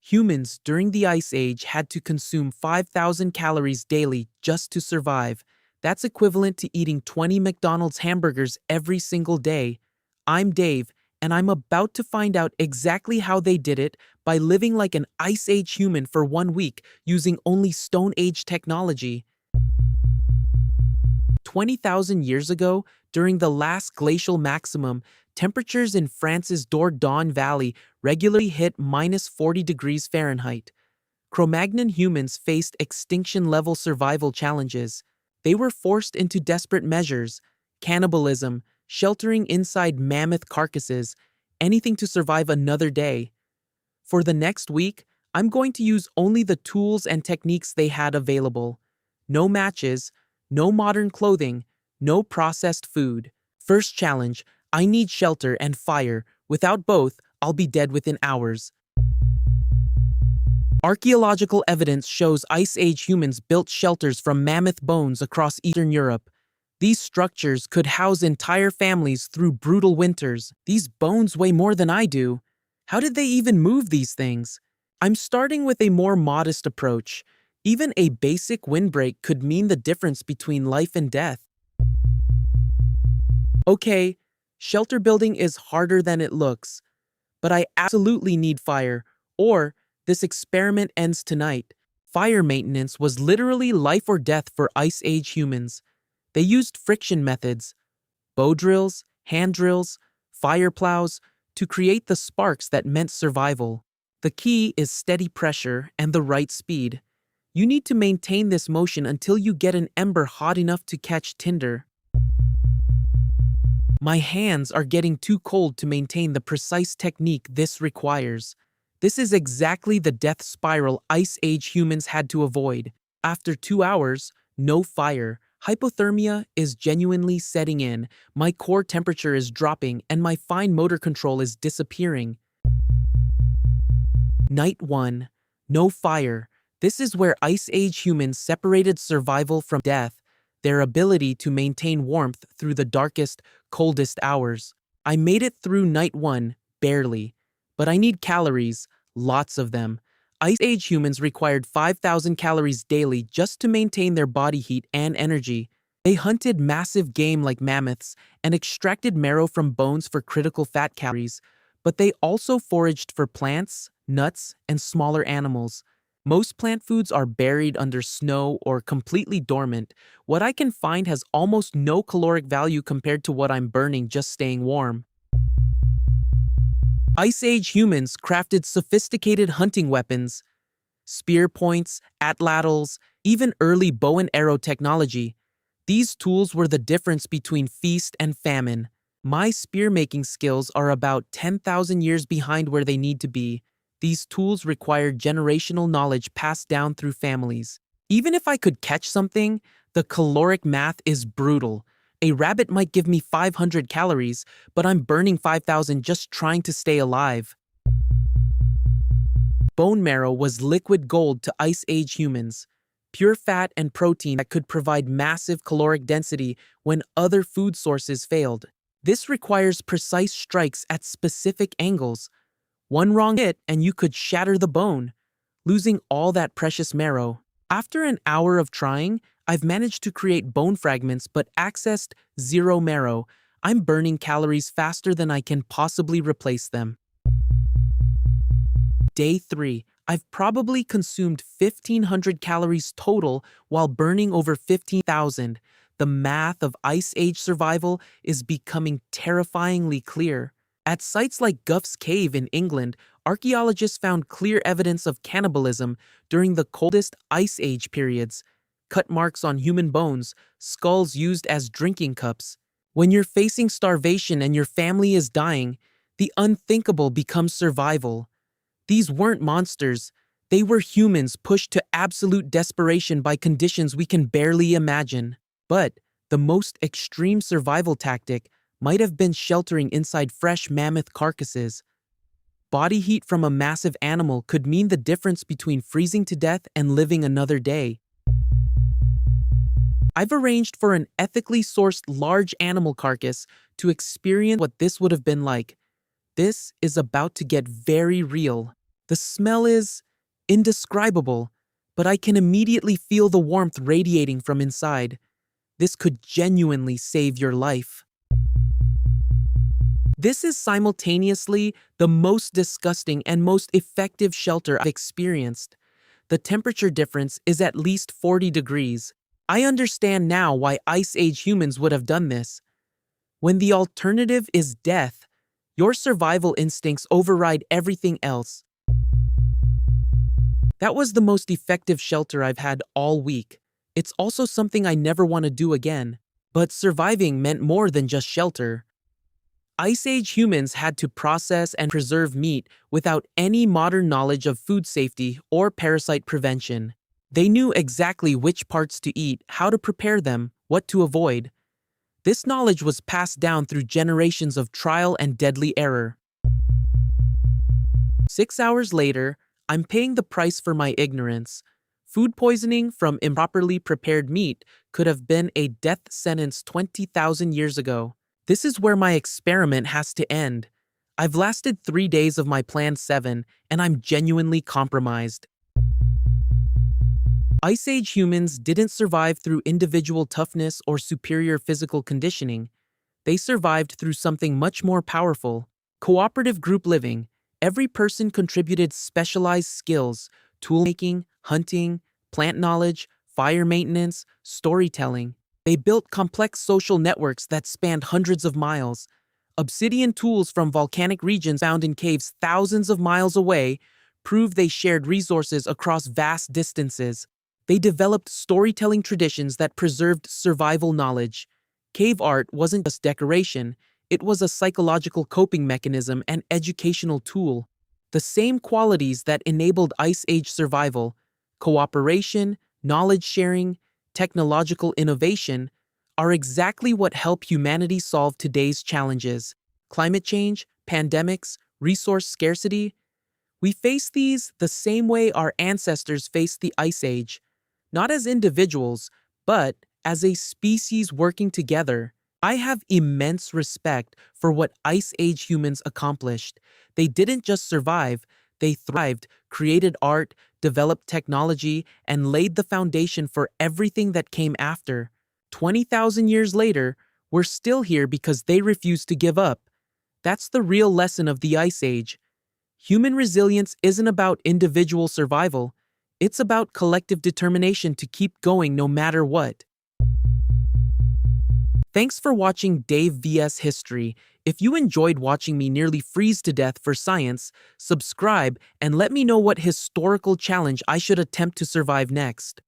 Humans during the Ice Age had to consume 5,000 calories daily just to survive. That's equivalent to eating 20 McDonald's hamburgers every single day. I'm Dave, and I'm about to find out exactly how they did it by living like an Ice Age human for 1 week using only Stone Age technology. 20,000 years ago, during the last glacial maximum, temperatures in France's Dordogne Valley regularly hit -40 degrees Fahrenheit. Cro-Magnon humans faced extinction-level survival challenges. They were forced into desperate measures: cannibalism, sheltering inside mammoth carcasses, anything to survive another day. For the next week, I'm going to use only the tools and techniques they had available. No matches, no modern clothing, no processed food. First challenge: I need shelter and fire. Without both, I'll be dead within hours. Archaeological evidence shows Ice Age humans built shelters from mammoth bones across Eastern Europe. These structures could house entire families through brutal winters. These bones weigh more than I do. How did they even move these things? I'm starting with a more modest approach. Even a basic windbreak could mean the difference between life and death. Okay, shelter building is harder than it looks, but I absolutely need fire, or this experiment ends tonight. Fire maintenance was literally life or death for Ice Age humans. They used friction methods, bow drills, hand drills, fire plows, to create the sparks that meant survival. The key is steady pressure and the right speed. You need to maintain this motion until you get an ember hot enough to catch tinder. My hands are getting too cold to maintain the precise technique this requires. This is exactly the death spiral Ice Age humans had to avoid. After 2 hours, no fire. Hypothermia is genuinely setting in. My core temperature is dropping and my fine motor control is disappearing. Night 1. No fire. This is where Ice Age humans separated survival from death, their ability to maintain warmth through the darkest, coldest hours. I made it through night 1, barely. But I need calories, lots of them. Ice Age humans required 5,000 calories daily just to maintain their body heat and energy. They hunted massive game like mammoths and extracted marrow from bones for critical fat calories, but they also foraged for plants, nuts, and smaller animals. Most plant foods are buried under snow or completely dormant. What I can find has almost no caloric value compared to what I'm burning just staying warm. Ice Age humans crafted sophisticated hunting weapons, spear points, atlatls, even early bow and arrow technology. These tools were the difference between feast and famine. My spear-making skills are about 10,000 years behind where they need to be. These tools require generational knowledge passed down through families. Even if I could catch something, the caloric math is brutal. A rabbit might give me 500 calories, but I'm burning 5,000 just trying to stay alive. Bone marrow was liquid gold to Ice Age humans. Pure fat and protein that could provide massive caloric density when other food sources failed. This requires precise strikes at specific angles. One wrong hit and you could shatter the bone, losing all that precious marrow. After an hour of trying, I've managed to create bone fragments but accessed zero marrow. I'm burning calories faster than I can possibly replace them. Day 3. I've probably consumed 1,500 calories total while burning over 15,000. The math of Ice Age survival is becoming terrifyingly clear. At sites like Gough's Cave in England, archaeologists found clear evidence of cannibalism during the coldest Ice Age periods. Cut marks on human bones, skulls used as drinking cups. When you're facing starvation and your family is dying, the unthinkable becomes survival. These weren't monsters. They were humans pushed to absolute desperation by conditions we can barely imagine. But the most extreme survival tactic might have been sheltering inside fresh mammoth carcasses. Body heat from a massive animal could mean the difference between freezing to death and living another day. I've arranged for an ethically sourced large animal carcass to experience what this would have been like. This is about to get very real. The smell is indescribable, but I can immediately feel the warmth radiating from inside. This could genuinely save your life. This is simultaneously the most disgusting and most effective shelter I've experienced. The temperature difference is at least 40 degrees. I understand now why Ice Age humans would have done this. When the alternative is death, your survival instincts override everything else. That was the most effective shelter I've had all week. It's also something I never want to do again. But surviving meant more than just shelter. Ice Age humans had to process and preserve meat without any modern knowledge of food safety or parasite prevention. They knew exactly which parts to eat, how to prepare them, what to avoid. This knowledge was passed down through generations of trial and deadly error. 6 hours later, I'm paying the price for my ignorance. Food poisoning from improperly prepared meat could have been a death sentence 20,000 years ago. This is where my experiment has to end. I've lasted 3 days of my planned 7, and I'm genuinely compromised. Ice Age humans didn't survive through individual toughness or superior physical conditioning. They survived through something much more powerful: cooperative group living. Every person contributed specialized skills: tool-making, hunting, plant knowledge, fire maintenance, storytelling. They built complex social networks that spanned hundreds of miles. Obsidian tools from volcanic regions found in caves thousands of miles away prove they shared resources across vast distances. They developed storytelling traditions that preserved survival knowledge. Cave art wasn't just decoration, it was a psychological coping mechanism and educational tool. The same qualities that enabled Ice Age survival, cooperation, knowledge sharing, technological innovation, are exactly what help humanity solve today's challenges: climate change, pandemics, resource scarcity. We face these the same way our ancestors faced the Ice Age, not as individuals, but as a species working together. I have immense respect for what Ice Age humans accomplished. They didn't just survive, they thrived, created art, developed technology, and laid the foundation for everything that came after. 20,000 years later, we're still here because they refused to give up. That's the real lesson of the Ice Age. Human resilience isn't about individual survival. It's about collective determination to keep going no matter what. Thanks for watching Dave vs. History. If you enjoyed watching me nearly freeze to death for science, subscribe and let me know what historical challenge I should attempt to survive next.